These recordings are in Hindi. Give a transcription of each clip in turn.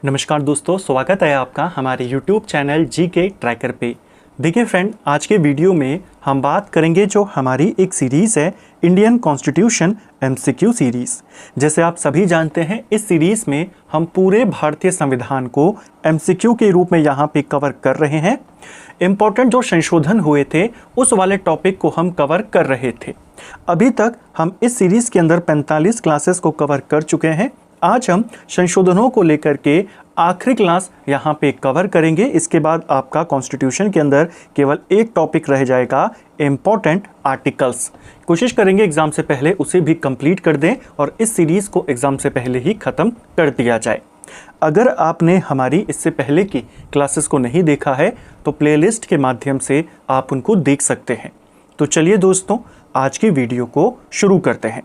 नमस्कार दोस्तों, स्वागत है आपका हमारे YouTube चैनल जीके ट्रैकर पे। देखिए फ्रेंड, आज के वीडियो में हम बात करेंगे जो हमारी एक सीरीज़ है इंडियन कॉन्स्टिट्यूशन MCQ सीरीज़। जैसे आप सभी जानते हैं, इस सीरीज़ में हम पूरे भारतीय संविधान को MCQ के रूप में यहाँ पे कवर कर रहे हैं। इम्पोर्टेंट जो संशोधन हुए थे उस वाले टॉपिक को हम कवर कर रहे थे। अभी तक हम इस सीरीज़ के अंदर 45 क्लासेस को कवर कर चुके हैं। आज हम संशोधनों को लेकर के आखिरी क्लास यहाँ पे कवर करेंगे। इसके बाद आपका कॉन्स्टिट्यूशन के अंदर केवल एक टॉपिक रह जाएगा, इम्पॉर्टेंट आर्टिकल्स। कोशिश करेंगे एग्ज़ाम से पहले उसे भी कंप्लीट कर दें और इस सीरीज़ को एग्ज़ाम से पहले ही ख़त्म कर दिया जाए। अगर आपने हमारी इससे पहले की क्लासेस को नहीं देखा है तो प्लेलिस्ट के माध्यम से आप उनको देख सकते हैं। तो चलिए दोस्तों, आज की वीडियो को शुरू करते हैं।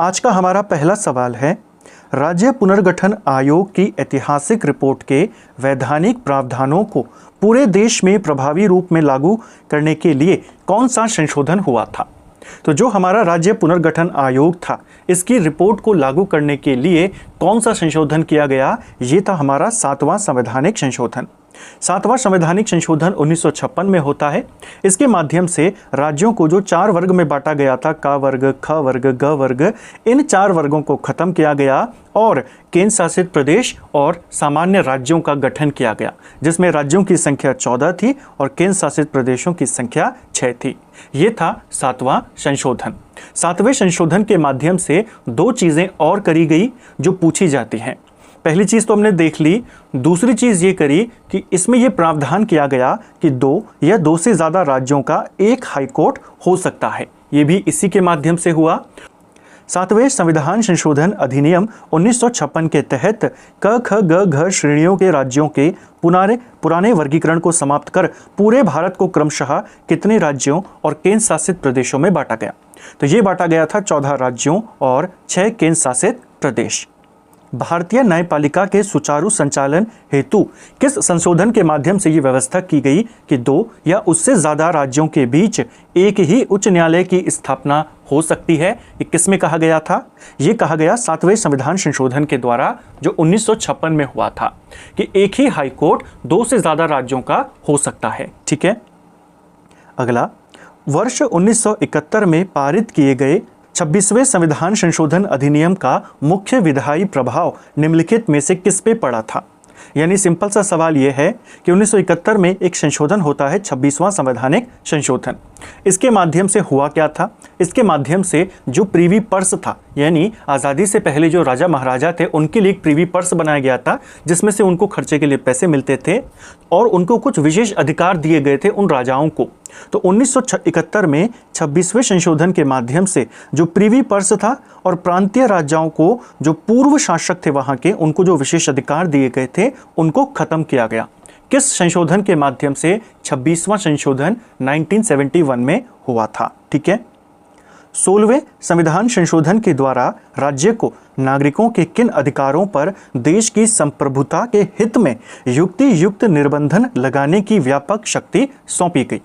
आज का हमारा पहला सवाल है, राज्य पुनर्गठन आयोग की ऐतिहासिक रिपोर्ट के वैधानिक प्रावधानों को पूरे देश में प्रभावी रूप में लागू करने के लिए कौन सा संशोधन हुआ था? तो जो हमारा राज्य पुनर्गठन आयोग था, इसकी रिपोर्ट को लागू करने के लिए कौन सा संशोधन किया गया? ये था हमारा 7वां संवैधानिक संशोधन। 7वां संवैधानिक संशोधन 1956 में होता है। इसके माध्यम से राज्यों को जो 4 वर्ग में बांटा गया था, क वर्ग, ख वर्ग, ग वर्ग, इन 4 वर्गों को खत्म किया गया और केंद्र शासित प्रदेश और सामान्य राज्यों का गठन किया गया, जिसमें राज्यों की संख्या 14 थी और केंद्र शासित प्रदेशों की संख्या 6 थी। ये था 7वां संशोधन। 7वें संशोधन के माध्यम से 2 चीज़ें और करी गई जो पूछी जाती हैं। पहली चीज़ तो हमने देख ली। दूसरी चीज़ ये करी कि इसमें यह प्रावधान किया गया कि 2 या 2 से ज़्यादा राज्यों का एक हाईकोर्ट हो सकता है। ये भी इसी के माध्यम से हुआ। 7वें संविधान संशोधन अधिनियम 1956 के तहत क ख ग घ श्रेणियों के राज्यों के पुराने वर्गीकरण को समाप्त कर पूरे भारत को क्रमशः कितने राज्यों और केंद्र शासित प्रदेशों में बांटा गया? तो ये बांटा गया था 14 राज्यों और 6 केंद्र शासित प्रदेश। भारतीय न्यायपालिका के सुचारू संचालन हेतु किस संशोधन के माध्यम से ये व्यवस्था की गई कि 2 या उससे ज़्यादा राज्यों के बीच एक ही उच्च न्यायालय की स्थापना हो सकती है? ये किस में कहा गया था? ये कहा गया 7वें संविधान संशोधन के द्वारा, जो 1956 में हुआ था कि एक ही हाई कोर्ट 2 से ज़्यादा राज्यों का हो सकता है। ठीक है। अगला, वर्ष 1971 में पारित किए गए 26वें संविधान संशोधन अधिनियम का मुख्य विधायी प्रभाव निम्नलिखित में से किस पे पड़ा था? यानी सिंपल सा सवाल यह है कि 1971 में एक संशोधन होता है, 26वां संवैधानिक संशोधन। इसके माध्यम से हुआ क्या था? इसके माध्यम से जो प्रीवी पर्स था, यानी आज़ादी से पहले जो राजा महाराजा थे उनके लिए एक प्रीवी पर्स बनाया गया था, जिसमें से उनको खर्चे के लिए पैसे मिलते थे और उनको कुछ विशेष अधिकार दिए गए थे उन राजाओं को। तो 1971 में 26वें संशोधन के माध्यम से जो प्रीवी पर्स था और प्रांतीय राजाओं को, जो पूर्व शासक थे वहाँ के, उनको जो विशेष अधिकार दिए गए थे उनको खत्म किया गया। किस संशोधन के माध्यम से? 26वां संशोधन 1971 में हुआ था। ठीक है। 16वें संविधान संशोधन के द्वारा राज्य को नागरिकों के किन अधिकारों पर देश की संप्रभुता के हित में युक्ति युक्त निर्बंधन लगाने की व्यापक शक्ति सौंपी गई?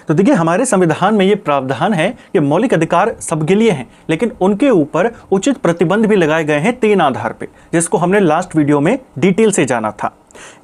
तो देखिए, हमारे संविधान में ये प्रावधान है कि मौलिक अधिकार सबके लिए हैं, लेकिन उनके ऊपर उचित प्रतिबंध भी लगाए गए हैं 3 आधार पे, जिसको हमने लास्ट वीडियो में डिटेल से जाना था।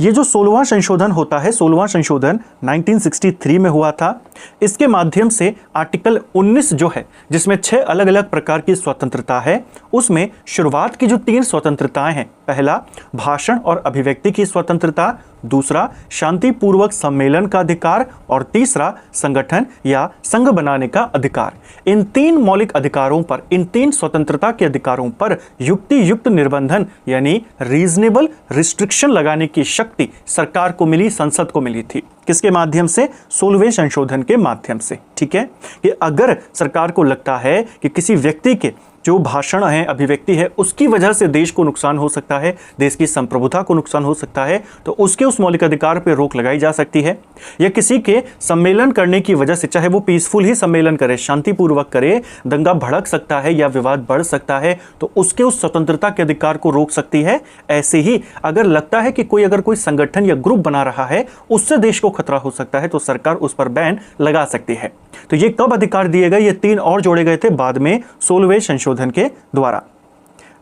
ये जो 16वां संशोधन होता है, 16वां संशोधन 1963 में हुआ था। इसके माध्यम से आर्टिकल 19 जो है, जिसमें 6 अलग अलग प्रकार की स्वतंत्रता है, उसमें शुरुआत की जो 3 स्वतंत्रताएं हैं, पहला भाषण और अभिव्यक्ति की स्वतंत्रता, दूसरा शांतिपूर्वक सम्मेलन का अधिकार और तीसरा संगठन या संघ बनाने का अधिकार। इन 3 मौलिक अधिकारों पर, इन 3 स्वतंत्रता के अधिकारों पर युक्ति युक्त निर्बंधन यानी रीजनेबल रिस्ट्रिक्शन लगाने की शक्ति सरकार को मिली, संसद को मिली थी। किसके माध्यम से? 16वें संशोधन के माध्यम से। ठीक है। कि अगर सरकार को लगता है कि किसी व्यक्ति के जो भाषण है, अभिव्यक्ति है, उसकी वजह से देश को नुकसान हो सकता है, देश की संप्रभुता को नुकसान हो सकता है, तो उसके उस मौलिक अधिकार पर रोक लगाई जा सकती है। या किसी के सम्मेलन करने की वजह से, चाहे वो पीसफुल ही सम्मेलन करे, शांतिपूर्वक करे, दंगा भड़क सकता है या विवाद बढ़ सकता है, तो उसके उस स्वतंत्रता के अधिकार को रोक सकती है। ऐसे ही अगर लगता है कि अगर कोई संगठन या ग्रुप बना रहा है, उससे देश को खतरा हो सकता है, तो सरकार उस पर बैन लगा सकती है। तो ये कब अधिकार दिए गए? ये 3 और जोड़े गए थे बाद में 16वें संशोधन के द्वारा।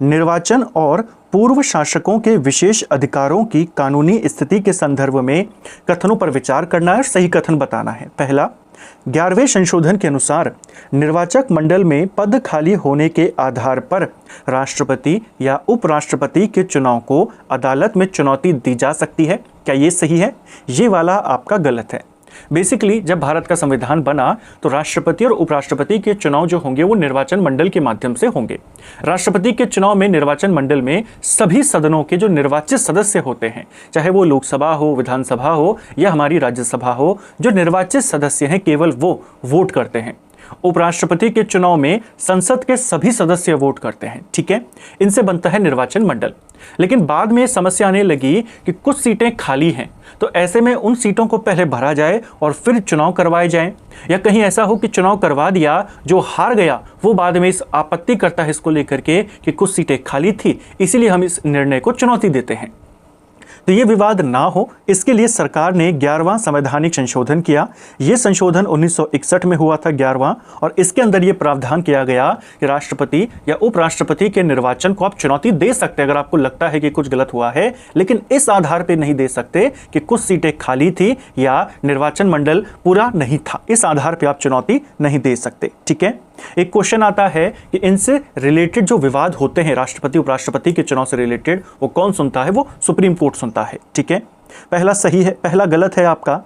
निर्वाचन और पूर्व शासकों के विशेष अधिकारों की कानूनी स्थिति के संदर्भ में कथनों पर विचार करना है और सही कथन बताना है। पहला, 11वें संशोधन के अनुसार निर्वाचक मंडल में पद खाली होने के आधार पर राष्ट्रपति या उपराष्ट्रपति के चुनाव को अदालत में चुनौती दी जा सकती है। क्या ये सही है? ये वाला आपका गलत है। बेसिकली जब भारत का संविधान बना तो राष्ट्रपति और उपराष्ट्रपति के चुनाव जो होंगे वो निर्वाचन मंडल के माध्यम से होंगे। राष्ट्रपति के चुनाव में निर्वाचन मंडल में सभी सदनों के जो निर्वाचित सदस्य होते हैं, चाहे वो लोकसभा हो, विधानसभा हो या हमारी राज्यसभा हो, जो निर्वाचित सदस्य हैं केवल वो वोट करते हैं। उपराष्ट्रपति के चुनाव में संसद के सभी सदस्य वोट करते हैं। ठीक है, इनसे बनता है निर्वाचन मंडल। लेकिन बाद में समस्या आने लगी कि कुछ सीटें खाली हैं, तो ऐसे में उन सीटों को पहले भरा जाए और फिर चुनाव करवाए जाएं, या कहीं ऐसा हो कि चुनाव करवा दिया, जो हार गया वो बाद में इस आपत्ति करता है इसको लेकर के कि कुछ सीटें खाली थी, इसीलिए हम इस निर्णय को चुनौती देते हैं। तो ये विवाद ना हो, इसके लिए सरकार ने 11वां संवैधानिक संशोधन किया। ये संशोधन 1961 में हुआ था 11वां, और इसके अंदर ये प्रावधान किया गया कि राष्ट्रपति या उपराष्ट्रपति के निर्वाचन को आप चुनौती दे सकते हैं अगर आपको लगता है कि कुछ गलत हुआ है, लेकिन इस आधार पर नहीं दे सकते कि कुछ सीटें खाली थी या निर्वाचन मंडल पूरा नहीं था। इस आधार पर आप चुनौती नहीं दे सकते। ठीक है, एक क्वेश्चन आता है कि इनसे रिलेटेड जो विवाद होते हैं राष्ट्रपति उपराष्ट्रपति के चुनाव से रिलेटेड, वो कौन सुनता है? वो सुप्रीम कोर्ट सुनता है। ठीक है, पहला सही है, पहला गलत है आपका।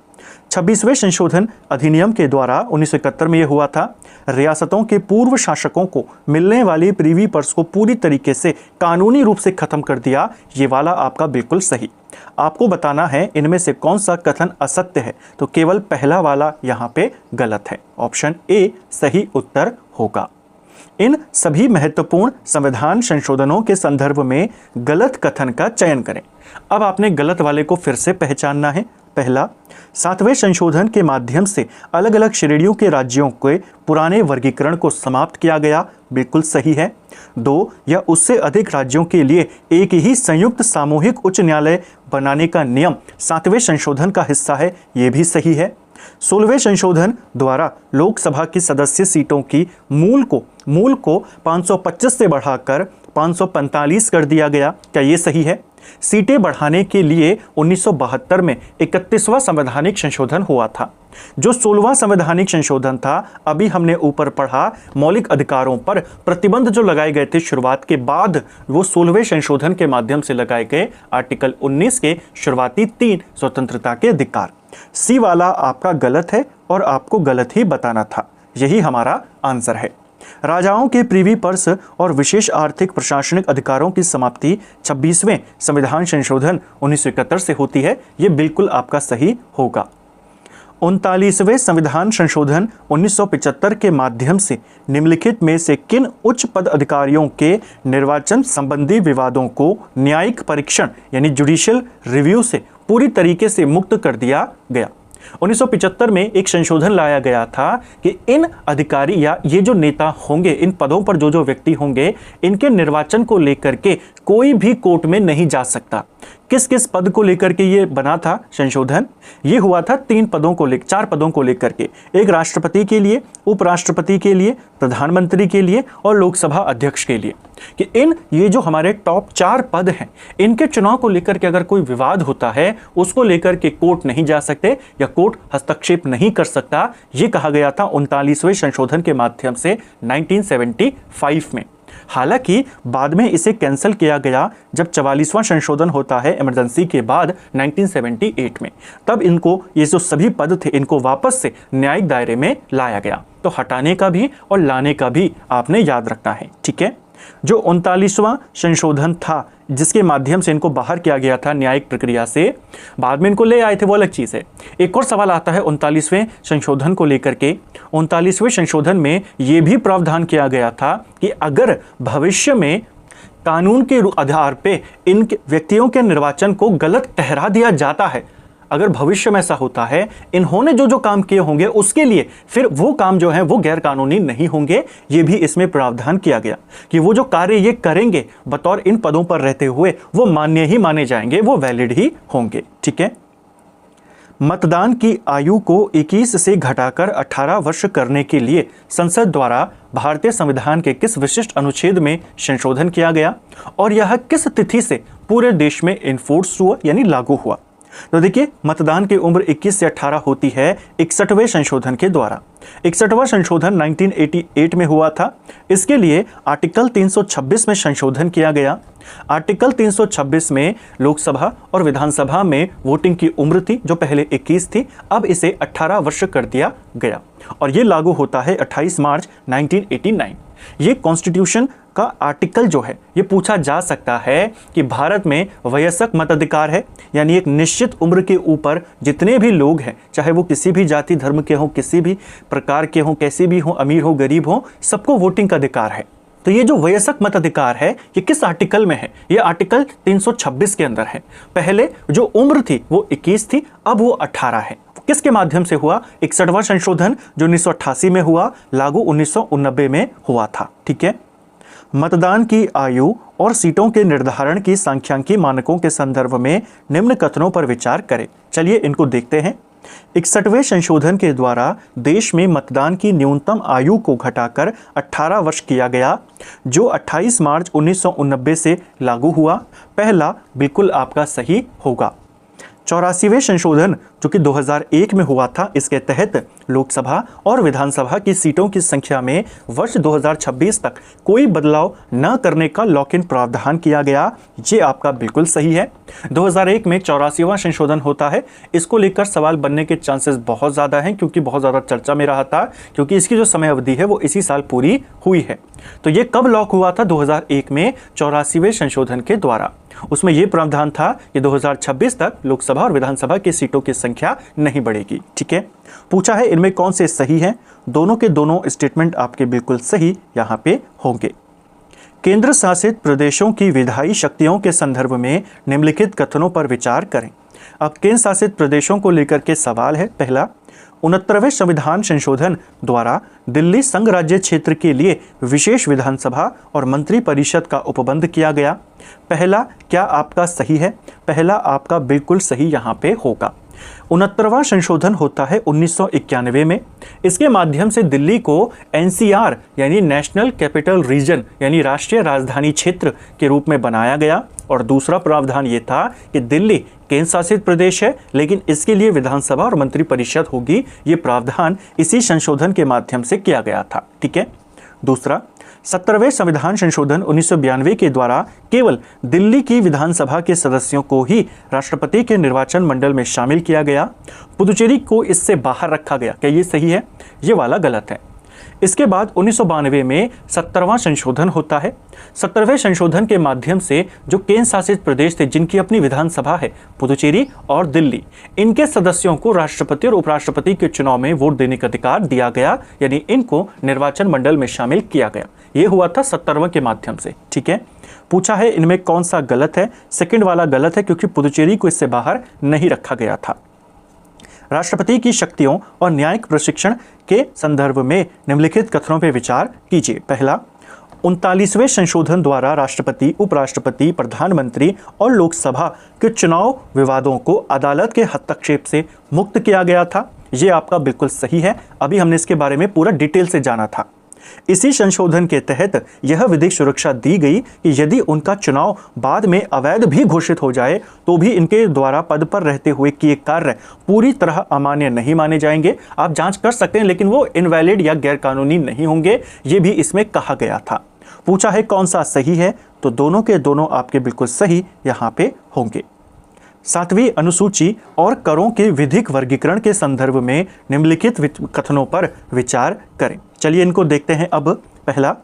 26वें संशोधन अधिनियम के द्वारा 1971 में यह हुआ था। रियासतों के पूर्व शासकों को मिलने वाली प्रीवी पर्स को पूरी तरीके से कानूनी रूप से खत्म कर दिया। ये वाला आपका बिल्कुल सही। आपको बताना है इनमें से कौन सा कथन असत्य है, तो केवल पहला वाला यहाँ पे गलत है। ऑप्शन ए सही उत्तर होगा। इन सभी महत्वपूर्ण संविधान संशोधनों के संदर्भ में गलत कथन का चयन करें। अब आपने गलत वाले को फिर से पहचानना है। पहला, 7वें संशोधन के माध्यम से अलग अलग श्रेणियों के राज्यों के पुराने वर्गीकरण को समाप्त किया गया, बिल्कुल सही है। 2 या उससे अधिक राज्यों के लिए एक ही संयुक्त सामूहिक उच्च न्यायालय बनाने का नियम 7वें संशोधन का हिस्सा है, यह भी सही है। 16वें संशोधन द्वारा लोकसभा की सदस्य सीटों की मूल को 525 से बढ़ाकर 545 कर दिया गया, क्या ये सही है? सीटें बढ़ाने के लिए 1972 में 31वां संवैधानिक संशोधन हुआ था। जो 16वां संवैधानिक संशोधन था, अभी हमने ऊपर पढ़ा, मौलिक अधिकारों पर प्रतिबंध जो लगाए गए थे शुरुआत के बाद, वो 16वें संशोधन के माध्यम से लगाए गए आर्टिकल 19 के शुरुआती 3 स्वतंत्रता के अधिकार। सी वाला आपका गलत है और आपको गलत ही बताना था, यही हमारा आंसर है। राजाओं के प्रीवी पर्स और विशेष आर्थिक प्रशासनिक अधिकारों की समाप्ति 26वें संविधान संशोधन 1971 से होती है, ये बिल्कुल आपका सही होगा। 39वें संविधान संशोधन 1975 के माध्यम से निम्नलिखित में से किन उच्च पद अधिकारियों के निर्वाचन संबंधी विवादों को न्यायिक परीक्षण यानी जुडिशियल रिव्यू से पूरी तरीके से मुक्त कर दिया गया? 1975 में एक संशोधन लाया गया था कि इन अधिकारी या ये जो नेता होंगे, इन पदों पर जो जो व्यक्ति होंगे, इनके निर्वाचन को लेकर के कोई भी कोर्ट में नहीं जा सकता। किस किस पद को लेकर के ये बना था संशोधन? ये हुआ था 4 पदों को लेकर के, एक राष्ट्रपति के लिए, उपराष्ट्रपति के लिए, प्रधानमंत्री के लिए और लोकसभा अध्यक्ष के लिए, कि ये जो हमारे टॉप 4 पद हैं, इनके चुनाव को लेकर के अगर कोई विवाद होता है, उसको लेकर के कोर्ट नहीं जा सकते या कोर्ट हस्तक्षेप नहीं कर सकता। ये कहा गया था 39वें संशोधन के माध्यम से 1975 में। हालांकि बाद में इसे कैंसिल किया गया जब 44वां संशोधन होता है इमरजेंसी के बाद 1978 में, तब इनको ये जो सभी पद थे इनको वापस से न्यायिक दायरे में लाया गया। तो हटाने का भी और लाने का भी आपने याद रखना है। ठीक है, जो 39वां संशोधन था जिसके माध्यम से इनको बाहर किया गया था न्यायिक प्रक्रिया से, बाद में इनको ले आए थे, वो अलग चीज़ है। एक और सवाल आता है 39वें संशोधन को लेकर के। 39वें संशोधन में ये भी प्रावधान किया गया था कि अगर भविष्य में कानून के आधार पे इन व्यक्तियों के निर्वाचन को गलत ठहरा दिया जाता है, अगर भविष्य में ऐसा होता है, इन्होंने जो जो काम किए होंगे उसके लिए फिर वो काम जो है वो गैर कानूनी नहीं होंगे। ये भी इसमें प्रावधान किया गया कि वो जो कार्य ये करेंगे बतौर इन पदों पर रहते हुए वो मान्य ही माने जाएंगे, वो वैलिड ही होंगे। ठीक है, मतदान की आयु को 21 से घटाकर 18 वर्ष करने के लिए संसद द्वारा भारतीय संविधान के किस विशिष्ट अनुच्छेद में संशोधन किया गया और यह किस तिथि से पूरे देश में इन्फोर्स हुआ यानी लागू हुआ? तो देखिए, मतदान की उम्र 21 से 18 होती है 61वें संशोधन के द्वारा। 61वां संशोधन 1988 में हुआ था। इसके लिए आर्टिकल 326 में संशोधन किया गया। आर्टिकल 326 में लोकसभा और विधानसभा में वोटिंग की उम्र थी जो पहले 21 थी, अब इसे 18 वर्ष कर दिया गया और ये लागू होता है 28 मार्च 1989। ये कॉन्स्टिट्यूशन का आर्टिकल जो है ये पूछा जा सकता है कि भारत में वयस्क मताधिकार है, यानी एक निश्चित उम्र के ऊपर जितने भी लोग हैं, चाहे वो किसी भी जाति धर्म के हों, किसी भी प्रकार के हों, कैसे भी हों, अमीर हो गरीब हो, सबको वोटिंग का अधिकार है। तो ये जो वयस्क मताधिकार है ये किस आर्टिकल में है? ये आर्टिकल 326 के अंदर है। पहले जो उम्र थी वो 21 थी, अब वो 18 है। किसके माध्यम से हुआ? 61वां संशोधन जो 1988 में हुआ, लागू 1989 में हुआ था। ठीक है। मतदान की आयु और सीटों के निर्धारण की सांख्यिकीय मानकों के संदर्भ में निम्न कथनों पर विचार करें। चलिए इनको देखते हैं। 61वें संशोधन के द्वारा देश में मतदान की न्यूनतम आयु को घटाकर 18 वर्ष किया गया, जो 28 मार्च 1989 से लागू हुआ। पहला बिल्कुल आपका सही होगा। 84वें संशोधन जो कि 2001 में हुआ था, इसके तहत लोकसभा और विधानसभा की सीटों की संख्या में वर्ष 2026 तक कोई बदलाव न करने का लॉक इन प्रावधान किया गया। ये आपका बिल्कुल सही है। 2001 में 84वां संशोधन होता है। इसको लेकर सवाल बनने के चांसेस बहुत ज़्यादा हैं क्योंकि बहुत ज़्यादा चर्चा में रहा था, क्योंकि इसकी जो समय अवधि है वो इसी साल पूरी हुई है। तो ये कब लॉक हुआ था? 2001 में 84वें संशोधन के द्वारा। उसमें यह प्रावधान था कि 2026 तक लोकसभा और विधानसभा की सीटों की संख्या नहीं बढ़ेगी। ठीक है। पूछा है इनमें कौन से सही हैं? दोनों के दोनों स्टेटमेंट आपके बिल्कुल सही यहां पे होंगे। केंद्र शासित प्रदेशों की विधायी शक्तियों के संदर्भ में निम्नलिखित कथनों पर विचार करें। अब केंद्र शासित प्रदेशों को लेकर के सवाल है। पहला, 69वें संविधान संशोधन द्वारा दिल्ली संघ राज्य क्षेत्र के लिए विशेष विधानसभा और मंत्री परिषद का उपबंध किया गया। पहला क्या आपका सही है? पहला आपका बिल्कुल सही यहाँ पे होगा। 69वां संशोधन होता है 1991 में। इसके माध्यम से दिल्ली को NCR यानी नेशनल कैपिटल रीजन यानी राष्ट्रीय राजधानी क्षेत्र के रूप में बनाया गया। और दूसरा प्रावधान ये था कि दिल्ली केंद्र शासित प्रदेश है, लेकिन इसके लिए विधानसभा और मंत्री परिषद होगी। ये प्रावधान इसी संशोधन के माध्यम से किया गया था। ठीक है। दूसरा, 70वें संविधान संशोधन 1992 के द्वारा केवल दिल्ली की विधानसभा के सदस्यों को ही राष्ट्रपति के निर्वाचन मंडल में शामिल किया गया। पुदुचेरी को इससे बाहर रखा गया। क्या ये सही है? ये वाला गलत है। इसके बाद 1992 में 70वां संशोधन होता है। 70वें संशोधन के माध्यम से जो केंद्र शासित प्रदेश थे जिनकी अपनी विधानसभा है, पुदुचेरी और दिल्ली, इनके सदस्यों को राष्ट्रपति और उपराष्ट्रपति के चुनाव में वोट देने का अधिकार दिया गया, यानी इनको निर्वाचन मंडल में शामिल किया गया। ये हुआ था 70वां के माध्यम से। ठीक है। पूछा है इनमें कौन सा गलत है? सेकंड वाला गलत है क्योंकि पुदुचेरी को इससे बाहर नहीं रखा गया था। राष्ट्रपति की शक्तियों और न्यायिक प्रशिक्षण के संदर्भ में निम्नलिखित कथनों पर विचार कीजिए। पहला, 39वें संशोधन द्वारा राष्ट्रपति, उपराष्ट्रपति, प्रधानमंत्री और लोकसभा के चुनाव विवादों को अदालत के हस्तक्षेप से मुक्त किया गया था। ये आपका बिल्कुल सही है। अभी हमने इसके बारे में पूरा डिटेल से जाना था। इसी संशोधन के तहत यह विधिक सुरक्षा दी गई कि यदि उनका चुनाव बाद में अवैध भी घोषित हो जाए तो भी इनके द्वारा पद पर रहते हुए किए कार्य पूरी तरह अमान्य नहीं माने जाएंगे। आप जांच कर सकते हैं, लेकिन वो इनवैलिड या गैरकानूनी नहीं होंगे। ये भी इसमें कहा गया था। पूछा है कौन सा सही है? तो दोनों के दोनों आपके बिल्कुल सही यहाँ पे होंगे। 7वीं अनुसूची और करों के विधिक वर्गीकरण के संदर्भ में निम्नलिखित कथनों पर विचार करें। चलिए इनको देखते हैं। अब पहला,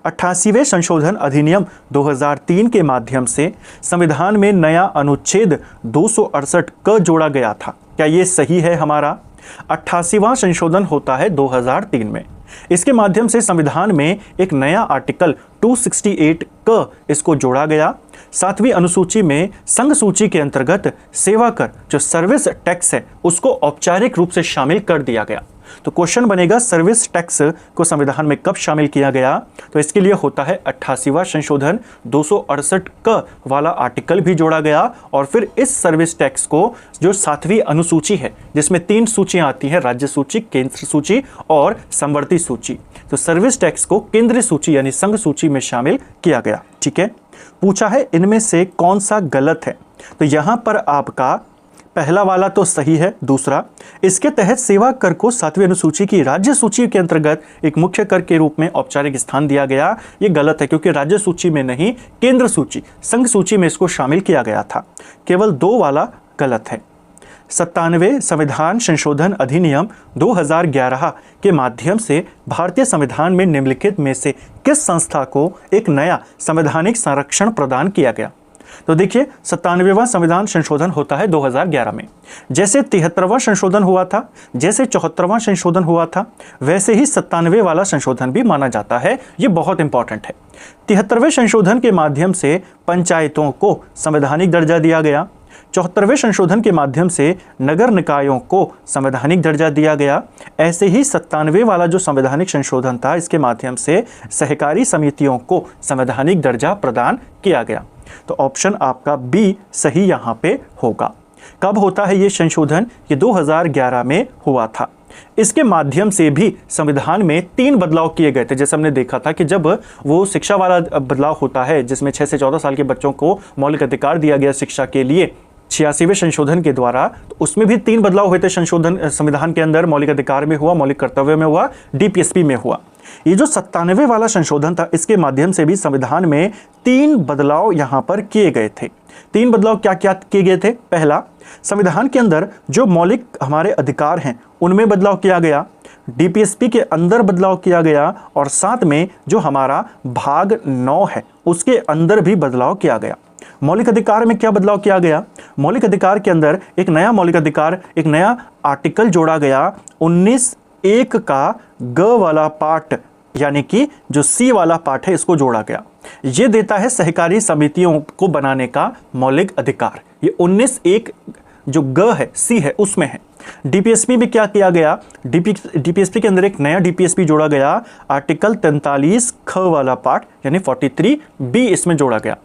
88वें संशोधन अधिनियम 2003 के माध्यम से संविधान में नया अनुच्छेद 268 क जोड़ा गया था। क्या ये सही है? हमारा 88वां संशोधन होता है 2003 में। इसके माध्यम से संविधान में एक नया आर्टिकल 268 क इसको जोड़ा गया। 7वीं अनुसूची में संघ सूची के अंतर्गत सेवा कर जो सर्विस टैक्स है उसको औपचारिक रूप से शामिल कर दिया गया। तो क्वेश्चन बनेगा सर्विस टैक्स को संविधान में कब शामिल किया गया? तो इसके लिए होता है 88वां संशोधन, 268 क वाला आर्टिकल भी जोड़ा गया और फिर इस सर्विस टैक्स को जो 7वीं अनुसूची है जिसमें 3 सूचियां आती हैं, राज्य सूची, केंद्र सूची और समवर्ती सूची, तो सर्विस टैक्स को केंद्रीय सूची यानी संघ सूची में शामिल किया गया। ठीक है, पूछा है इनमें से कौन सा गलत है? तो यहां पर आपका पहला वाला तो सही है, दूसरा इसके तहत सेवा कर को 7वीं अनुसूची की राज्य सूची के अंतर्गत एक मुख्य कर के रूप में औपचारिक स्थान दिया गया, ये गलत है क्योंकि राज्य सूची में नहीं, केंद्र सूची, संघ सूची में इसको शामिल किया गया था। केवल 2 वाला गलत है। 97वें संविधान संशोधन अधिनियम 2011 के माध्यम से भारतीय संविधान में निम्नलिखित में से किस संस्था को एक नया संवैधानिक संरक्षण प्रदान किया गया? तो देखिए 97वां संविधान संशोधन होता है 2011 में। जैसे 73वां संशोधन हुआ था, जैसे 74वां संशोधन हुआ था, वैसे ही 97वें वाला संशोधन भी माना जाता है। ये बहुत इंपॉर्टेंट है। 73वें संशोधन के माध्यम से पंचायतों को संवैधानिक दर्जा दिया गया। 74वें संशोधन के माध्यम से नगर निकायों को संवैधानिक दर्जा दिया गया। ऐसे ही 97वें वाला जो संवैधानिक संशोधन था, इसके माध्यम से सहकारी समितियों को संवैधानिक दर्जा प्रदान किया गया। तो ऑप्शन आपका बी सही यहां पे होगा। कब होता है ये संशोधन? ये 2011 में हुआ था। इसके माध्यम से भी संविधान में 3 बदलाव किए गए थे। जैसे हमने देखा था कि जब वो शिक्षा वाला बदलाव होता है जिसमें 6 से 14 साल के बच्चों को मौलिक अधिकार दिया गया शिक्षा के लिए 86वें संशोधन के द्वारा, तो उसमें भी 3 बदलाव हुए थे संशोधन संविधान के अंदर। मौलिक अधिकार में हुआ, मौलिक कर्तव्य में हुआ, डीपीएसपी में हुआ। ये जो 97वें वाला संशोधन था, इसके माध्यम से भी संविधान में 3 बदलाव यहां पर किए गए थे। 3 बदलाव क्या क्या किए गए थे? पहला, संविधान के अंदर जो मौलिक हमारे अधिकार हैं उनमें बदलाव किया गया, डीपीएसपी के अंदर बदलाव किया गया और साथ में जो हमारा भाग 9 है उसके अंदर भी बदलाव किया गया। मौलिक अधिकार में क्या बदलाव किया गया? मौलिक अधिकार के अंदर एक नया मौलिक अधिकार, एक नया आर्टिकल जोड़ा गया 19(1) का ग वाला पार्ट, यानी कि जो सी वाला पार्ट है इसको जोड़ा गया। ये देता है सहकारी समितियों को बनाने का मौलिक अधिकार। ये 19(1) जो ग है, सी है, उसमें है। डीपीएसपी में क्या किया गया? डीपीएसपी के अंदर एक नया डीपीएसपी जोड़ा गया, आर्टिकल 43 ख वाला पार्ट यानी 43B इसमें जोड़ा गया,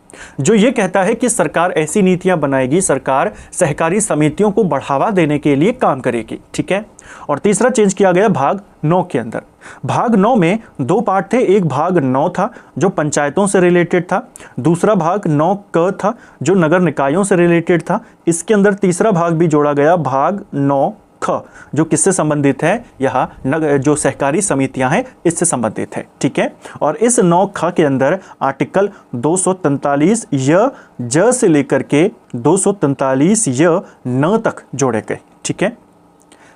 जो ये कहता है कि सरकार ऐसी नीतियां बनाएगी, सरकार सहकारी समितियों को बढ़ावा देने के लिए काम करेगी। ठीक है। और तीसरा चेंज किया गया भाग 9 के अंदर। भाग 9 में 2 पार्ट थे। एक भाग 9 था जो पंचायतों से रिलेटेड था, दूसरा भाग 9 क था जो नगर निकायों से रिलेटेड था। इसके अंदर तीसरा भाग भी जोड़ा गया, भाग 9 ख, जो किससे संबंधित है? यहाँ जो सहकारी समितियां हैं इससे संबंधित है। ठीक है। और इस 9 ख के अंदर आर्टिकल 243 य ज से लेकर के 243 य न तक जोड़े गए। ठीक है।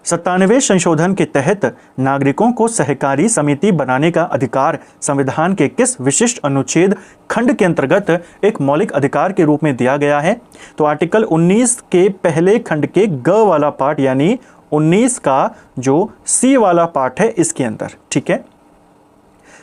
97वें संशोधन के तहत नागरिकों को सहकारी समिति बनाने का अधिकार संविधान के किस विशिष्ट अनुच्छेद खंड के अंतर्गत एक मौलिक अधिकार के रूप में दिया गया है? तो आर्टिकल 19 के पहले खंड के ग वाला पार्ट यानी 19 का जो सी वाला पार्ट है इसके अंदर। ठीक है।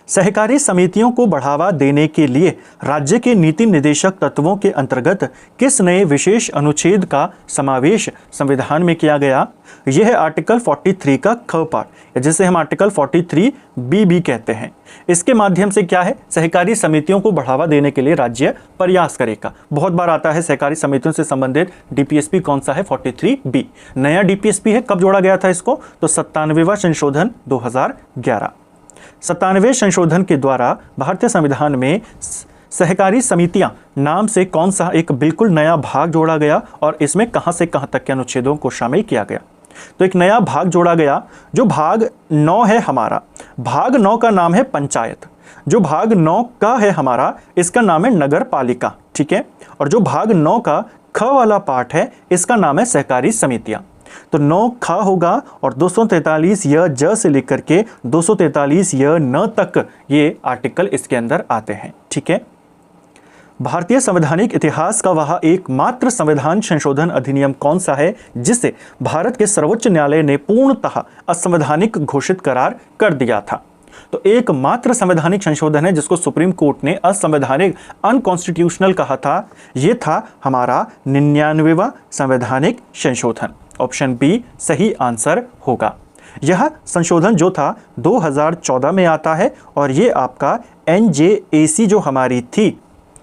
सहकारी समितियों को बढ़ावा देने के लिए राज्य के नीति निर्देशक तत्वों के अंतर्गत किस नए विशेष अनुच्छेद का समावेश संविधान में किया गया? यह है आर्टिकल 43 का ख पार्ट, जिसे हम आर्टिकल 43B भी कहते हैं। इसके माध्यम से क्या है? सहकारी समितियों को बढ़ावा देने के लिए राज्य प्रयास करेगा। बहुत बार आता है सहकारी समितियों से संबंधित डीपीएसपी कौन सा है? 43B। नया डीपीएसपी है, कब जोड़ा गया था इसको? तो 97वां संशोधन 2011। 97वें संशोधन के द्वारा भारतीय संविधान में सहकारी समितियां नाम से कौन सा एक बिल्कुल नया भाग जोड़ा गया और इसमें कहां से कहां तक के अनुच्छेदों को शामिल किया गया? तो एक नया भाग जोड़ा गया जो भाग 9 है हमारा। भाग 9 का नाम है पंचायत। जो भाग 9 का है हमारा, इसका नाम है नगर पालिका। ठीक है। और जो भाग 9 का ख वाला पार्ट है इसका नाम है सहकारी समितियां। तो 9 ख होगा और 243 य ज से लेकर के 243 य न तक ये आर्टिकल इसके अंदर आते हैं। ठीक है। भारतीय संवैधानिक इतिहास का वह एकमात्र संविधान संशोधन अधिनियम कौन सा है जिसे भारत के सर्वोच्च न्यायालय ने पूर्णतः असंवैधानिक घोषित करार कर दिया था? तो एकमात्र संवैधानिक संशोधन है जिसको सुप्रीम कोर्ट ने असंवैधानिक, अनकॉन्स्टिट्यूशनल कहा था, यह था हमारा 99वां संवैधानिक संशोधन। ऑप्शन बी सही आंसर होगा। यह संशोधन जो था 2014 में आता है और ये आपका NJAC जो हमारी थी,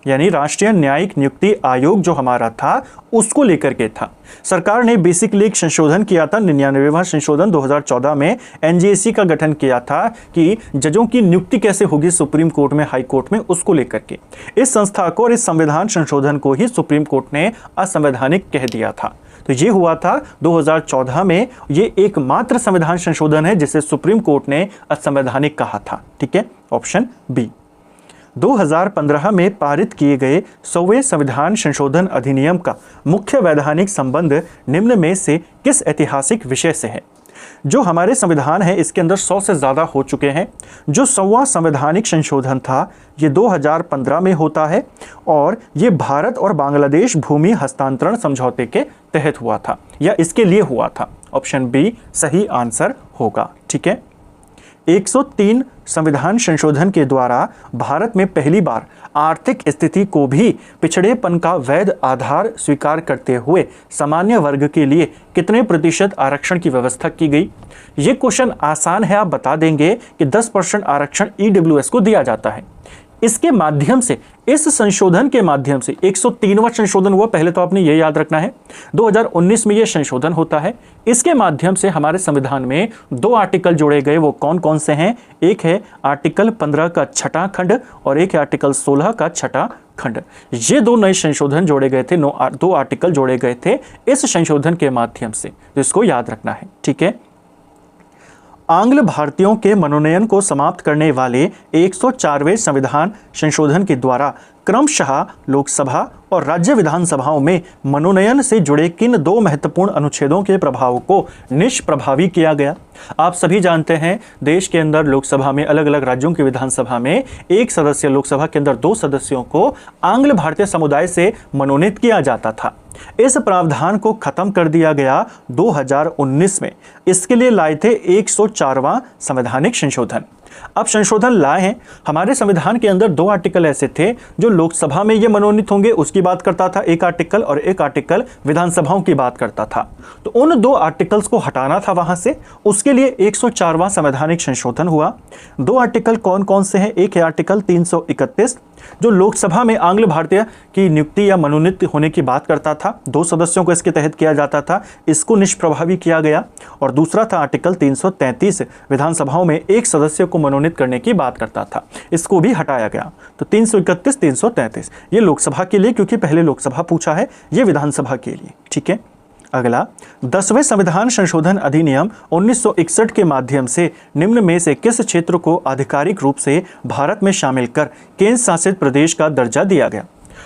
यानी राष्ट्रीय न्यायिक नियुक्ति आयोग जो हमारा था, उसको लेकर के था। सरकार ने बेसिकली एक संशोधन किया था, 99वां संशोधन 2014 में NJAC का गठन किया था कि जजों की नियुक्ति कैसे होगी सुप्रीम कोर्ट में, हाई कोर्ट में, उसको लेकर के। इस संस्था को और इस संविधान संशोधन को ही सुप्रीम कोर्ट ने असंवैधानिक कह दिया था। तो ये हुआ था 2014 में। ये एकमात्र संविधान संशोधन है जिसे सुप्रीम कोर्ट ने असंवैधानिक कहा था। ठीक है, ऑप्शन बी। 2015 में पारित किए गए 100वें संविधान संशोधन अधिनियम का मुख्य वैधानिक संबंध निम्न में से किस ऐतिहासिक विषय से है? जो हमारे संविधान है इसके अंदर 100 से ज़्यादा हो चुके हैं। जो 100वां संवैधानिक संशोधन था ये 2015 में होता है और ये भारत और बांग्लादेश भूमि हस्तांतरण समझौते के तहत हुआ था या इसके लिए हुआ था। ऑप्शन बी सही आंसर होगा। ठीक है, 103 संविधान संशोधन के द्वारा भारत में पहली बार आर्थिक स्थिति को भी पिछड़ेपन का वैध आधार स्वीकार करते हुए सामान्य वर्ग के लिए कितने प्रतिशत आरक्षण की व्यवस्था की गई? ये क्वेश्चन आसान है, आप बता देंगे कि 10% आरक्षण EWS को दिया जाता है। इसके माध्यम से, इस संशोधन के माध्यम से 103वां संशोधन हुआ, पहले तो आपने ये याद रखना है। 2019 में ये संशोधन होता है। इसके माध्यम से हमारे संविधान में 2 आर्टिकल जोड़े गए। वो कौन कौन से हैं? एक है आर्टिकल 15 का छठा खंड और एक है आर्टिकल 16 का छठा खंड। ये 2 नए संशोधन जोड़े गए थे, 2 आर्टिकल जोड़े गए थे इस संशोधन के माध्यम से, तो इसको याद रखना है। ठीक है, आंग्ल भारतीयों के मनोनयन को समाप्त करने वाले 104वें संविधान संशोधन के द्वारा क्रमशः लोकसभा और राज्य विधानसभाओं में मनोनयन से जुड़े किन 2 महत्वपूर्ण अनुच्छेदों के प्रभाव को निष्प्रभावी किया गया? आप सभी जानते हैं देश के अंदर लोकसभा में, अलग अलग राज्यों की विधानसभा में 1 सदस्य, लोकसभा के अंदर 2 सदस्यों को आंग्ल भारतीय समुदाय से मनोनीत किया जाता था। इस प्रावधान को खत्म कर दिया गया 2019 में। इसके लिए लाए थे 104वां संवैधानिक संशोधन। अब संशोधन लाए हैं। हमारे संविधान के अंदर 2 आर्टिकल ऐसे थे जो लोकसभा में ये मनोनीत होंगे उसकी बात करता था एक आर्टिकल, और एक आर्टिकल विधानसभाओं की बात करता था। तो उन 2 आर्टिकल्स को हटाना था वहां से, उसके लिए 104वां संवैधानिक संशोधन हुआ। 2 आर्टिकल कौन कौन से हैं? एक है आर्टिकल 331 जो लोकसभा में आंग्ल भारतीय की नियुक्ति या मनोनीत होने की बात करता था, 2 सदस्यों को इसके तहत किया जाता था, इसको निष्प्रभावी किया गया। और दूसरा था आर्टिकल 333 विधानसभाओं में 1 सदस्य को मनोनीत करने की बात करता था, इसको भी हटाया गया। तो 331 333 ये लोकसभा के लिए, क्योंकि पहले लोकसभा पूछा है, ये विधानसभा के लिए। ठीक है, अगला 10वें संविधान संशोधन अधिनियम 1961 के माध्यम से निम्न में से किस क्षेत्र को आधिकारिक रूप से भारत में शामिल कर केंद्र शासित प्रदेश का दर्जा दिया गया?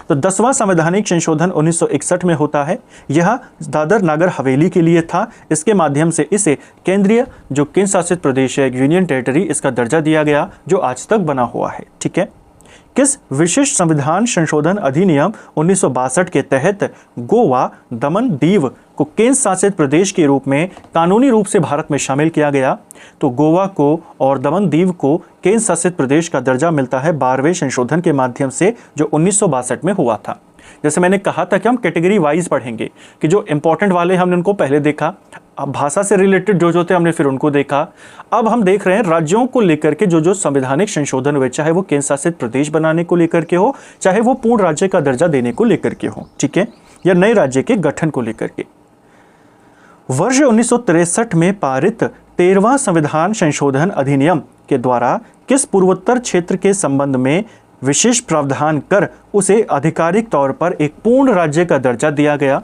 तो 10वां संवैधानिक संशोधन 1961 में होता है। यह दादर नागर हवेली के लिए था। इसके माध्यम से इसे केंद्रीय जो केंद्र शासित प्रदेश है, यूनियन टेरिटरी, इसका दर्जा दिया गया जो आज तक बना हुआ है। ठीक है, किस विशिष्ट संविधान संशोधन अधिनियम 1962 के तहत गोवा, दमन, दीव को केंद्र शासित प्रदेश के रूप में कानूनी रूप से भारत में शामिल किया गया? तो गोवा को और दमन दीव को केंद्र शासित प्रदेश का दर्जा मिलता है 12वें संशोधन के माध्यम से जो 1962 में हुआ था। जैसे मैंने कहा था कि हम कैटेगरी वाइज पढ़ेंगे कि जो इंपॉर्टेंट वाले हमने उनको पहले देखा, अब भाषा से रिलेटेड जो थे हमने फिर उनको देखा। अब हम देख रहे हैं राज्यों को लेकर के जो संवैधानिक संशोधन हुए, चाहे वो केंद्र शासित प्रदेश बनाने को लेकर के हो, चाहे वो पूर्ण राज्य का दर्जा देने को लेकर के हो, ठीक है, या नए राज्य के गठन को लेकर के। वर्ष 1963 में पारित 13वां संविधान संशोधन अधिनियम के द्वारा किस पूर्वोत्तर क्षेत्र के संबंध में विशेष प्रावधान कर उसे आधिकारिक तौर पर एक पूर्ण राज्य का दर्जा दिया गया?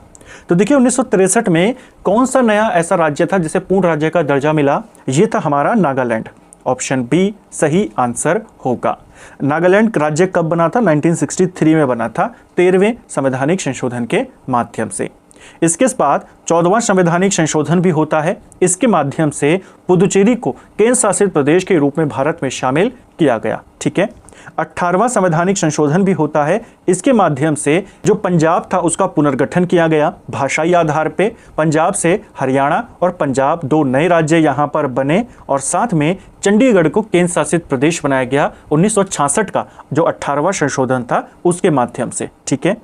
तो देखिए 1963 में कौन सा नया ऐसा राज्य था जिसे पूर्ण राज्य का दर्जा मिला? ये था हमारा नागालैंड। ऑप्शन बी सही आंसर होगा। नागालैंड राज्य कब बना था? 1963 में बना था, 13वें संवैधानिक संशोधन के माध्यम से। इसके बाद 14वां संवैधानिक संशोधन भी होता है। इसके माध्यम से पुदुचेरी को केंद्र शासित प्रदेश के रूप में भारत में शामिल किया गया। ठीक है, 18वां संवैधानिक संशोधन भी होता है। इसके माध्यम से जो पंजाब था उसका पुनर्गठन किया गया भाषाई आधार पे। पंजाब से हरियाणा और पंजाब 2 नए राज्य यहाँ पर बने और साथ में चंडीगढ़ को केंद्र शासित प्रदेश बनाया गया 1966 का जो 18वां संशोधन था उसके माध्यम से। ठीक है,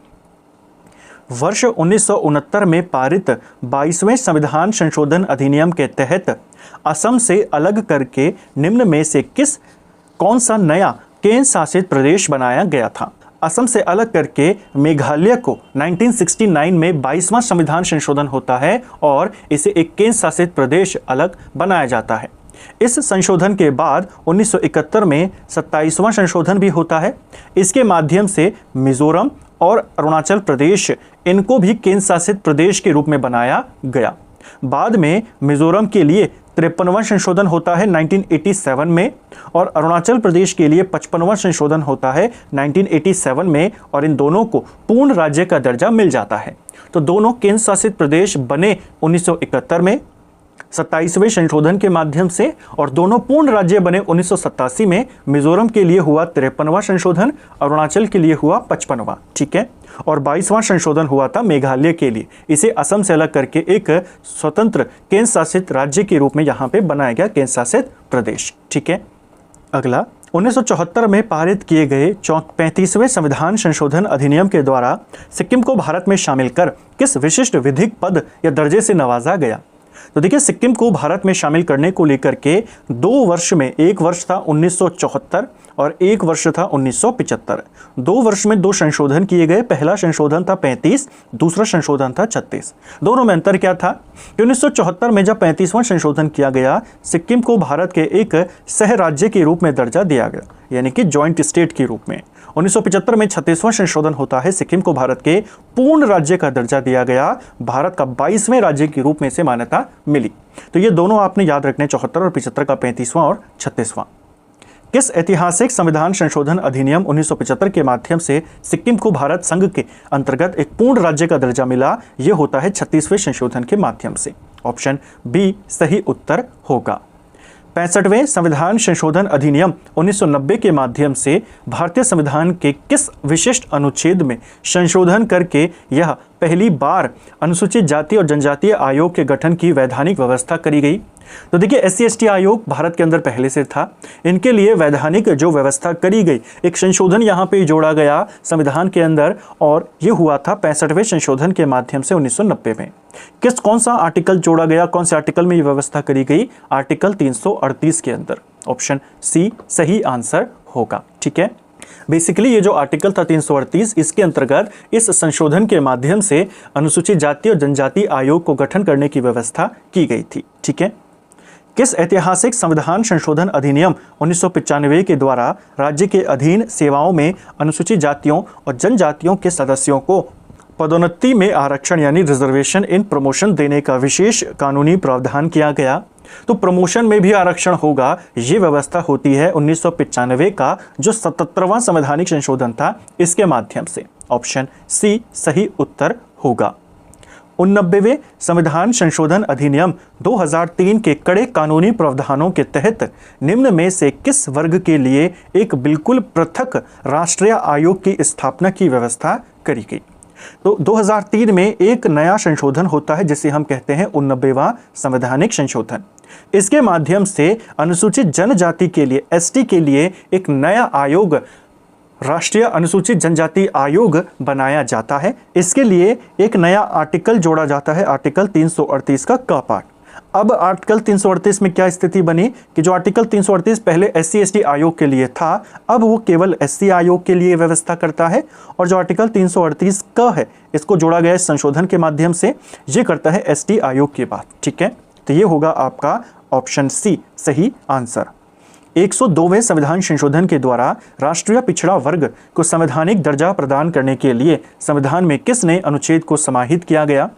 वर्ष 1969 में पारित 22वें संविधान संशोधन अधिनियम के तहत असम से अलग करके निम्न में से कौन सा नया केंद्र शासित प्रदेश बनाया गया था? असम से अलग करके मेघालय को 1969 में 22वां संविधान संशोधन होता है और इसे एक केंद्र शासित प्रदेश अलग बनाया जाता है। इस संशोधन के बाद 1971 में 27वां संशोधन भी होता है। इसके माध्यम से मिजोरम और अरुणाचल प्रदेश इनको भी केंद्र शासित प्रदेश के रूप में बनाया गया। बाद में मिजोरम के लिए 53वां संशोधन होता है 1987 में और अरुणाचल प्रदेश के लिए 55वां संशोधन होता है 1987 में और इन दोनों को पूर्ण राज्य का दर्जा मिल जाता है। तो दोनों केंद्र शासित प्रदेश बने 1971 में 27वें संशोधन के माध्यम से और दोनों पूर्ण राज्य बने 1987 में। मिजोरम के लिए हुआ 53वां संशोधन, अरुणाचल के लिए हुआ 55वां, ठीक है। और 22वां संशोधन हुआ था मेघालय के लिए। इसे असम से अलग करके एक स्वतंत्र केंद्र शासित राज्य के रूप में यहाँ पे बनाया गया केंद्र शासित प्रदेश, ठीक है। अगला 1974 में पारित किए गए 35वें संविधान संशोधन अधिनियम के द्वारा सिक्किम को भारत में शामिल कर किस विशिष्ट विधिक पद या दर्जे से नवाजा गया? तो देखिए, सिक्किम को भारत में शामिल करने को लेकर के 2 वर्ष में, एक वर्ष था 1974 और एक वर्ष था 1975। 2 वर्ष में 2 संशोधन किए गए। पहला संशोधन था 35, दूसरा संशोधन था 36। दोनों में अंतर क्या था कि 1974 में जब 35वां संशोधन किया गया, सिक्किम को भारत के एक सह राज्य के रूप में दर्जा दिया गया, यानी कि जॉइंट स्टेट के रूप में। 1975 में 36वां संशोधन होता है, सिक्किम को भारत के पूर्ण राज्य का दर्जा दिया गया, भारत का 22वें राज्य के रूप में से मान्यता मिली। तो ये दोनों आपने याद रखने, 74 और 75 का 35वां और 36वां। किस ऐतिहासिक संविधान संशोधन अधिनियम 1975 के माध्यम से सिक्किम को भारत संघ के अंतर्गत एक पूर्ण राज्य का दर्जा मिला? यह होता है 36वें संशोधन के माध्यम से। ऑप्शन बी सही उत्तर होगा। 65वें संविधान संशोधन अधिनियम 1990 के माध्यम से भारतीय संविधान के किस विशिष्ट अनुच्छेद में संशोधन करके यह पहली बार अनुसूचित जाति और जनजातीय आयोग के गठन की वैधानिक व्यवस्था करी गई? तो देखिए, SC/ST आयोग भारत के अंदर पहले से था, इनके लिए वैधानिक जो व्यवस्था करी गई, एक संशोधन यहाँ पे जोड़ा गया संविधान के अंदर और ये हुआ था 65वें संशोधन के माध्यम से 1990 में। कौन सा आर्टिकल जोड़ा गया, कौन से आर्टिकल में ये व्यवस्था करी गई? आर्टिकल 338 के अंदर। ऑप्शन सी सही आंसर होगा, ठीक है। बेसिकली ये जो आर्टिकल था 338, इसके अंतर्गत इस संशोधन के माध्यम से अनुसूचित जाति और जनजाति आयोग को गठन करने की व्यवस्था की गई थी, ठीक है। किस ऐतिहासिक संविधान संशोधन अधिनियम 1995 के द्वारा राज्य के अधीन सेवाओं में अनुसूचित जातियों और जनजातियों के सदस्यों को पदोन्नति में आरक्षण यानी रिजर्वेशन इन प्रमोशन देने का विशेष कानूनी प्रावधान किया गया? तो प्रमोशन में भी आरक्षण होगा, ये व्यवस्था होती है 1995 का जो 77वां संवैधानिक संशोधन था, इसके माध्यम से। ऑप्शन सी सही उत्तर होगा। 89वें संविधान संशोधन अधिनियम 2003 के कड़े कानूनी प्रावधानों के तहत निम्न में से किस वर्ग के लिए एक बिल्कुल पृथक राष्ट्रीय आयोग की स्थापना की व्यवस्था करी गई? तो 2003 में एक नया संशोधन होता है जिसे हम कहते हैं 89वां संवैधानिक संशोधन। इसके माध्यम से अनुसूचित जनजाति के लिए, ST के लिए एक नया आयोग, राष्ट्रीय अनुसूचित जनजाति आयोग बनाया जाता है। इसके लिए एक नया आर्टिकल जोड़ा जाता है, आर्टिकल 338 का क पार्ट। अब आर्टिकल 338 में क्या स्थिति बनी कि जो आर्टिकल 338 पहले SC/ST आयोग के लिए था, अब वो केवल SC आयोग के लिए व्यवस्था करता है और जो आर्टिकल 338 क है, इसको जोड़ा गया इस संशोधन के माध्यम से, ये करता है ST आयोग की बात, ठीक है। तो ये होगा आपका ऑप्शन सी सही आंसर। 102वें संविधान संशोधन के द्वारा राष्ट्रीय पिछड़ा वर्ग को संवैधानिक दर्जा प्रदान करने के लिए संविधान में किस नए अनुच्छेद को समाहित किया गया?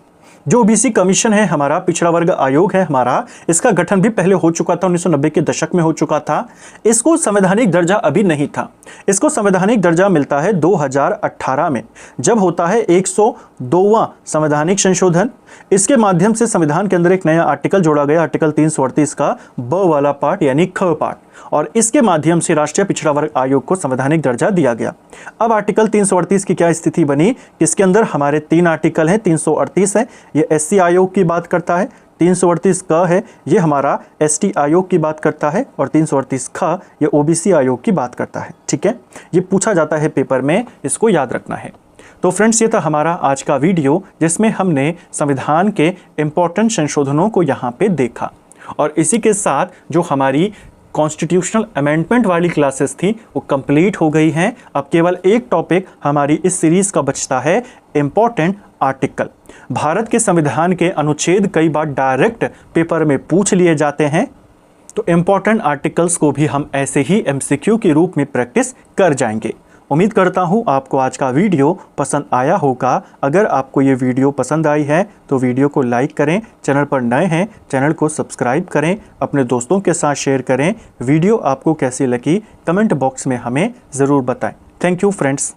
जो OBC कमीशन है हमारा, पिछड़ा वर्ग आयोग है हमारा, इसका गठन भी पहले हो चुका था, 1990 के दशक में हो चुका था। इसको संवैधानिक दर्जा अभी नहीं था, इसको संवैधानिक दर्जा मिलता है 2018 में, जब होता है 102वां संवैधानिक संशोधन। इसके माध्यम से संविधान के अंदर एक नया आर्टिकल जोड़ा गया, आर्टिकल 338 का ब वाला पार्ट यानी ख पार्ट, और इसके माध्यम से राष्ट्रीय पिछड़ा वर्ग आयोग को संवैधानिक दर्जा दिया गया। अब आर्टिकल 338 की क्या स्थिति बनी? इसके अंदर हमारे 3 आर्टिकल हैं। 338 है, ये SC आयोग की बात करता है। 338 क है, ये हमारा ST आयोग की बात करता है, और 338 ख ये OBC आयोग की बात करता है, ठीक है। ये पूछा जाता है पेपर में, इसको याद रखना है। तो फ्रेंड्स, ये था हमारा आज का वीडियो जिसमें हमने संविधान के इम्पोर्टेंट संशोधनों को यहाँ पे देखा। और इसी के साथ जो हमारी कॉन्स्टिट्यूशनल अमेंडमेंट वाली क्लासेस थी वो कंप्लीट हो गई हैं। अब केवल एक टॉपिक हमारी इस सीरीज़ का बचता है, इम्पोर्टेंट आर्टिकल। भारत के संविधान के अनुच्छेद कई बार डायरेक्ट पेपर में पूछ लिए जाते हैं, तो इम्पोर्टेंट आर्टिकल्स को भी हम ऐसे ही MCQ के रूप में प्रैक्टिस कर जाएंगे। उम्मीद करता हूँ आपको आज का वीडियो पसंद आया होगा। अगर आपको ये वीडियो पसंद आई है तो वीडियो को लाइक करें, चैनल पर नए हैं चैनल को सब्सक्राइब करें, अपने दोस्तों के साथ शेयर करें। वीडियो आपको कैसी लगी कमेंट बॉक्स में हमें ज़रूर बताएं। Thank you friends.